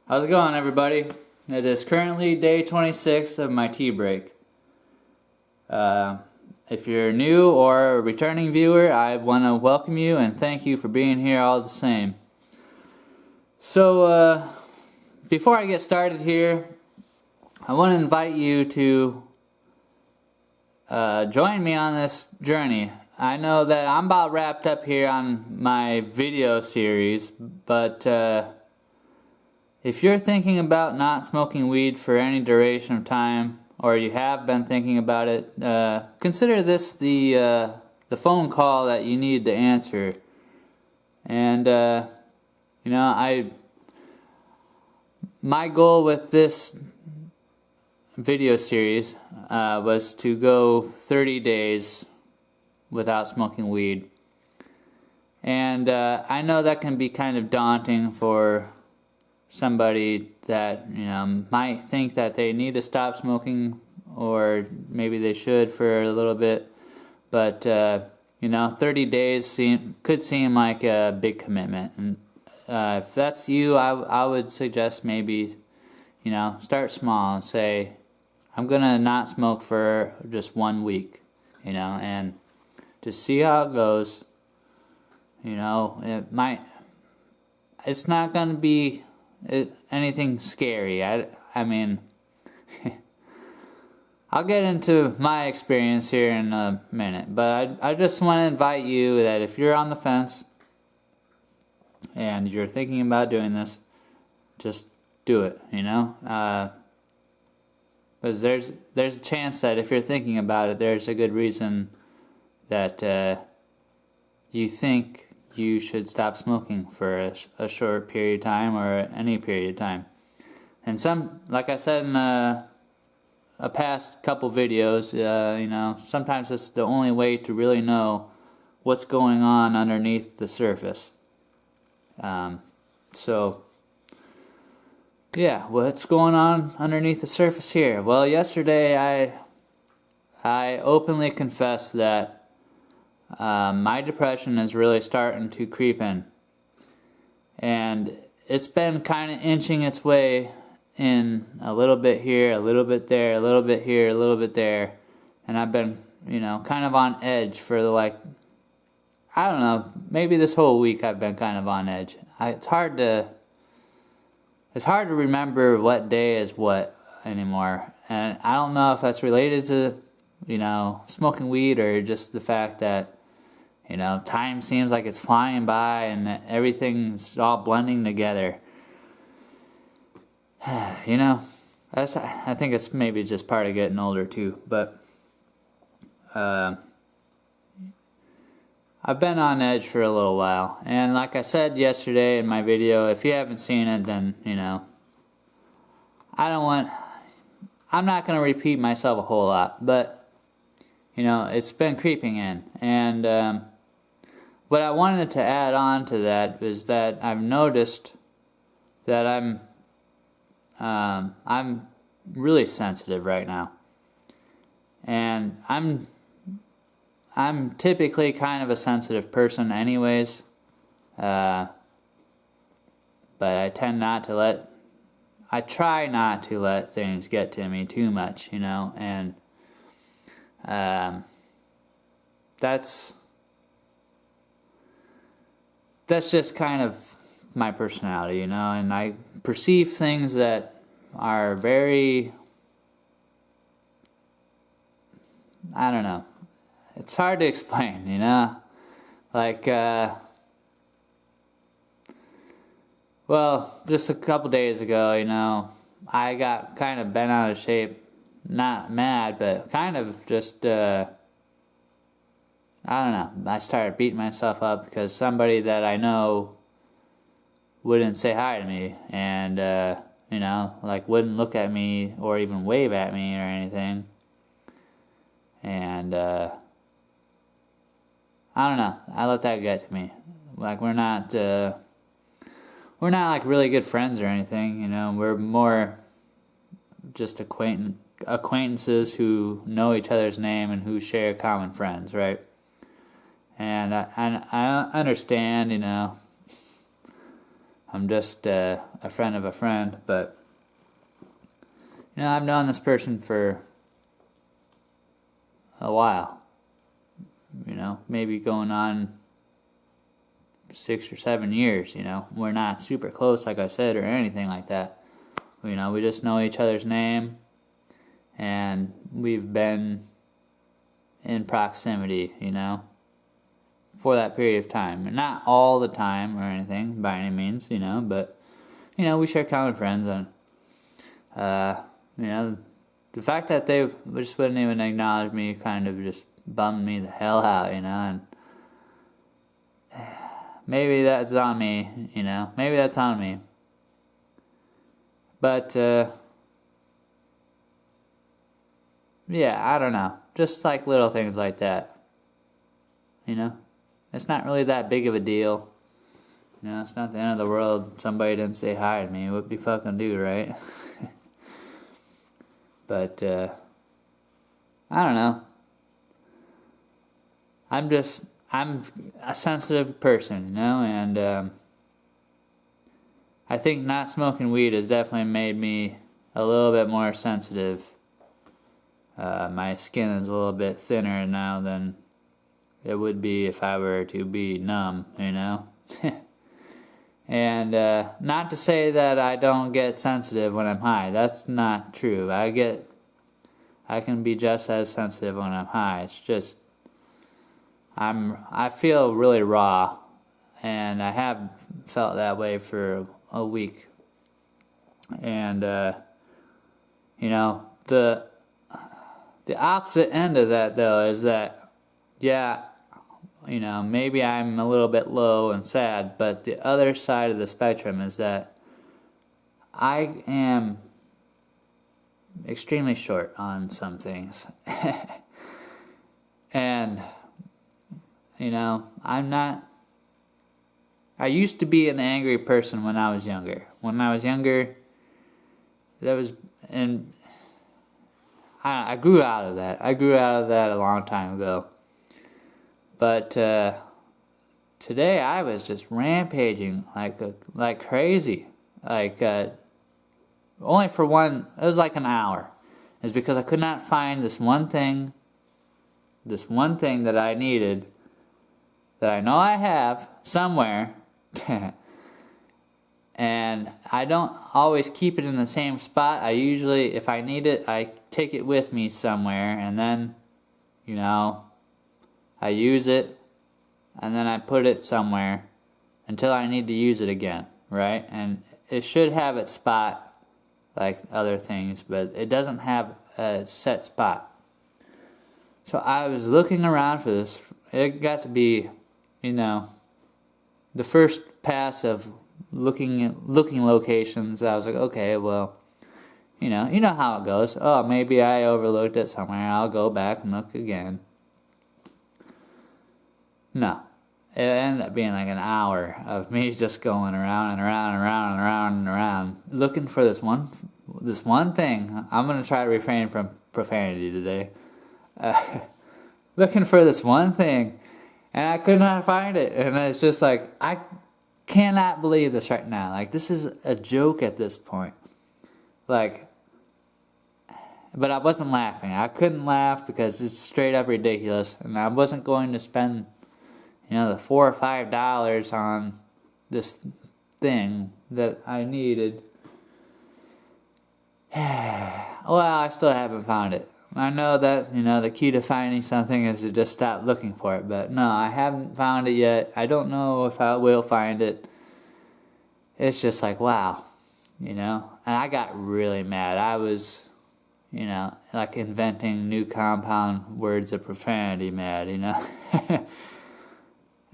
How's it going, everybody? It is currently day 26 of my tea break. If you're new or a returning viewer, I want to welcome you and thank you for being here all the same. So, before I get started here, I want to invite you to join me on this journey. I know that I'm about wrapped up here on my video series, but if you're thinking about not smoking weed for any duration of time, or you have been thinking about it, consider this the phone call that you need to answer. And my goal with this video series was to go 30 days without smoking weed. And I know that can be kind of daunting for somebody that might think that they need to stop smoking, or maybe they should for a little bit, but 30 days could seem like a big commitment. And if that's you, I would suggest maybe start small and say, I'm gonna not smoke for just 1 week, and just see how it goes. It's not gonna be anything scary. I mean, I'll get into my experience here in a minute, but I just want to invite you that if you're on the fence and you're thinking about doing this, just do it, because there's a chance that if you're thinking about it, there's a good reason that you think you should stop smoking for a short period of time, or any period of time. And like I said in a past couple videos, sometimes it's the only way to really know what's going on underneath the surface. So yeah, what's going on underneath the surface here? Well, yesterday I openly confessed that my depression is really starting to creep in, and it's been kind of inching its way in, a little bit here, a little bit there, a little bit here, a little bit there, and I've been kind of on edge for I don't know, maybe this whole week I've been kind of on edge. It's hard to remember what day is what anymore, and I don't know if that's related to smoking weed, or just the fact that time seems like it's flying by and everything's all blending together. I think it's maybe just part of getting older too. But I've been on edge for a little while, and like I said yesterday in my video, if you haven't seen it, then I'm not going to repeat myself a whole lot, but it's been creeping in. And what I wanted to add on to that is that I've noticed that I'm really sensitive right now, and I'm typically kind of a sensitive person anyways, but I try not to let things get to me too much, and that's just kind of my personality, and I perceive things that are very, I don't know, it's hard to explain, well, just a couple days ago, I got kind of bent out of shape, not mad, but kind of just, I don't know, I started beating myself up because somebody that I know wouldn't say hi to me, and wouldn't look at me or even wave at me or anything. And I don't know, I let that get to me. We're not really good friends or anything, we're more just acquaintances who know each other's name and who share common friends, right? And I understand, I'm just a friend of a friend, but I've known this person for a while. Maybe going on 6 or 7 years. We're not super close, like I said, or anything like that. We just know each other's name, and we've been in proximity, for that period of time. Not all the time or anything, by any means, but, we share common friends, and, the fact that they just wouldn't even acknowledge me kind of just bummed me the hell out, and maybe that's on me, maybe that's on me. But, yeah, I don't know. Just like little things like that. It's not really that big of a deal. It's not the end of the world. Somebody didn't say hi to me. What do you fucking do, right? But, I don't know. I'm a sensitive person, and, I think not smoking weed has definitely made me a little bit more sensitive. My skin is a little bit thinner now than it would be if I were to be numb, And not to say that I don't get sensitive when I'm high. That's not true. I can be just as sensitive when I'm high. It's just I feel really raw, and I have felt that way for a week. And the opposite end of that, though, is that, yeah, maybe I'm a little bit low and sad, but the other side of the spectrum is that I am extremely short on some things. And, I used to be an angry person when I was younger. When I was younger, I grew out of that. I grew out of that a long time ago. But today I was just rampaging like crazy. Only for it was like an hour. It's because I could not find this one thing that I needed, that I know I have somewhere. And I don't always keep it in the same spot. I usually, if I need it, I take it with me somewhere, and then, I use it, and then I put it somewhere until I need to use it again, right? And it should have its spot like other things, but it doesn't have a set spot. So I was looking around for this. It got to be, the first pass of looking locations. I was like, okay, well, you know how it goes. Oh, maybe I overlooked it somewhere. I'll go back and look again. No, it ended up being like an hour of me just going around and around and around and around and around, looking for this one thing. I'm gonna try to refrain from profanity today. Looking for this one thing, and I could not find it. And it's just like, I cannot believe this right now. Like, this is a joke at this point. But I wasn't laughing. I couldn't laugh because it's straight up ridiculous, and I wasn't going to spend, the $4 or $5 on this thing that I needed. Well, I still haven't found it. I know that, the key to finding something is to just stop looking for it, but no, I haven't found it yet. I don't know if I will find it. It's just like, wow, and I got really mad. I was, like inventing new compound words of profanity mad,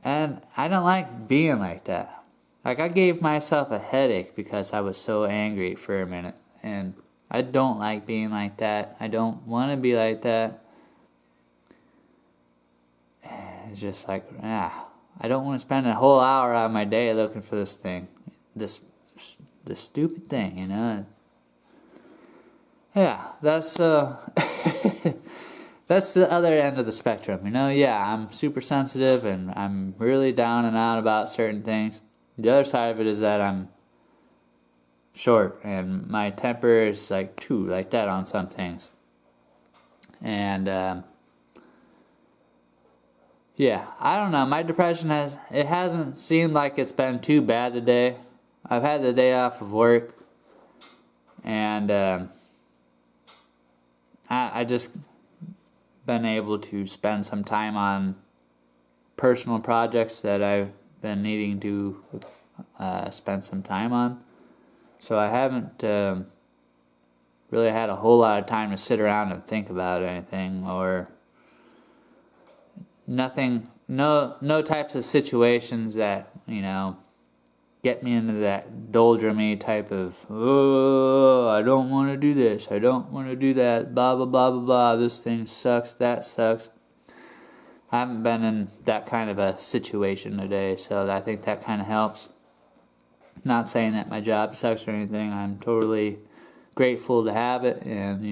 And I don't like being like that. Like, I gave myself a headache because I was so angry for a minute, and I don't like being like that. I don't want to be like that. It's just like, I don't want to spend a whole hour out of my day looking for this thing. This stupid thing, Yeah, that's that's the other end of the spectrum, Yeah, I'm super sensitive, and I'm really down and out about certain things. The other side of it is that I'm short and my temper is like too like that on some things. And yeah, I don't know. My depression hasn't seemed like it's been too bad today. I've had the day off of work, and I just been able to spend some time on personal projects that I've been needing to spend some time on. So I haven't really had a whole lot of time to sit around and think about anything or nothing, no types of situations that, get me into that doldrummy type of, oh, I don't want to do this, I don't want to do that, blah, blah, blah, blah, blah, this thing sucks, that sucks. I haven't been in that kind of a situation today, so I think that kind of helps. Not saying that my job sucks or anything, I'm totally grateful to have it, and,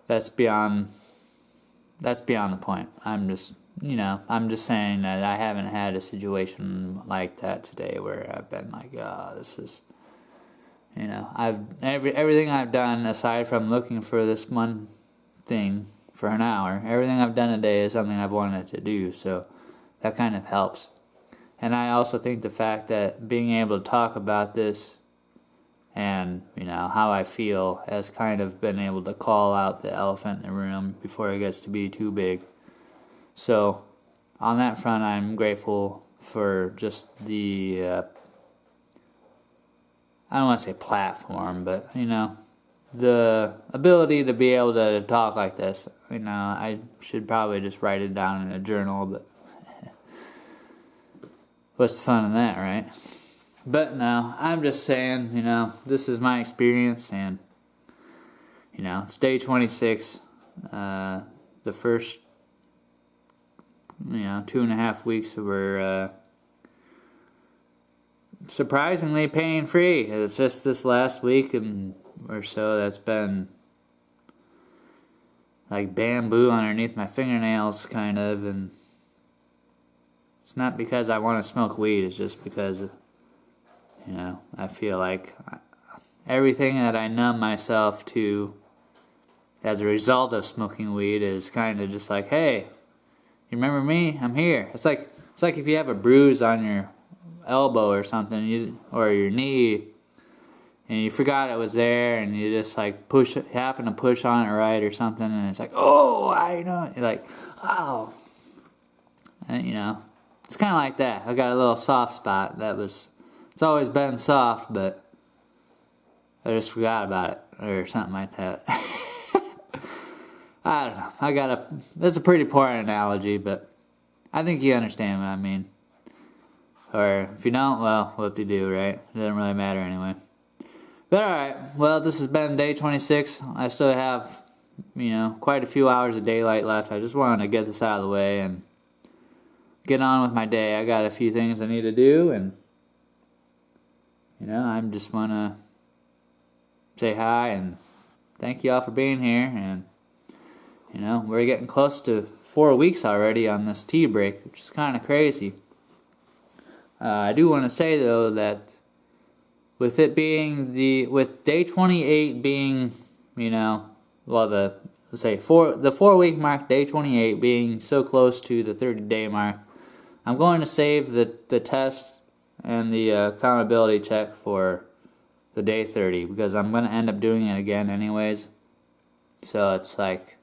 that's beyond the point. I'm just saying that I haven't had a situation like that today where I've been like, oh, this is, everything I've done aside from looking for this one thing for an hour, everything I've done today is something I've wanted to do, so that kind of helps. And I also think the fact that being able to talk about this and, how I feel has kind of been able to call out the elephant in the room before it gets to be too big. So, on that front, I'm grateful for just the, I don't want to say platform, but, the ability to be able to talk like this. I should probably just write it down in a journal, but what's the fun in that, right? But no, I'm just saying, this is my experience, and, it's day 26, the first, 2.5 weeks were surprisingly pain-free. It's just this last week or so that's been like bamboo underneath my fingernails, kind of, and it's not because I want to smoke weed, it's just because, I feel like everything that I numb myself to as a result of smoking weed is kind of just like, hey, you remember me? I'm here. It's like if you have a bruise on your elbow or something, or your knee, and you forgot it was there, and you just like happen to push on it right or something, and it's like, oh, I know. You're like, oh, and it's kind of like that. I got a little soft spot it's always been soft, but I just forgot about it or something like that. I don't know. That's a pretty poor analogy, but I think you understand what I mean. Or if you don't, well, whoop-de-doo, right? It doesn't really matter anyway. But alright, well, this has been day 26. I still have, quite a few hours of daylight left. I just wanted to get this out of the way and get on with my day. I got a few things I need to do, and, I just want to say hi and thank you all for being here. And, we're getting close to 4 weeks already on this tea break, which is kind of crazy. I do want to say, though, that with day 28 being, the 4 week mark, day 28 being so close to the 30-day mark, I'm going to save the test and the accountability check for the day 30, because I'm going to end up doing it again anyways. So it's like,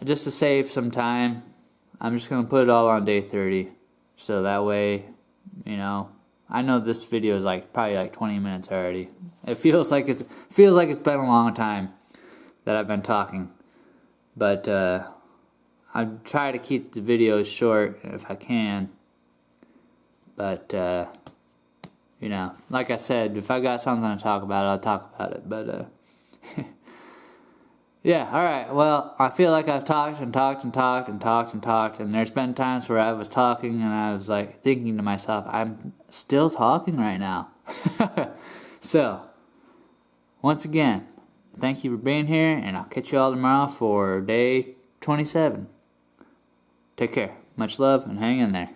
just to save some time, I'm just going to put it all on day 30. So that way, I know this video is probably 20 minutes already. It feels like it's been a long time that I've been talking. But I try to keep the videos short if I can. But like I said, if I got something to talk about, I'll talk about it. But yeah, alright, well, I feel like I've talked, and there's been times where I was talking and I was thinking to myself, I'm still talking right now. So, once again, thank you for being here, and I'll catch you all tomorrow for day 27. Take care. Much love and hang in there.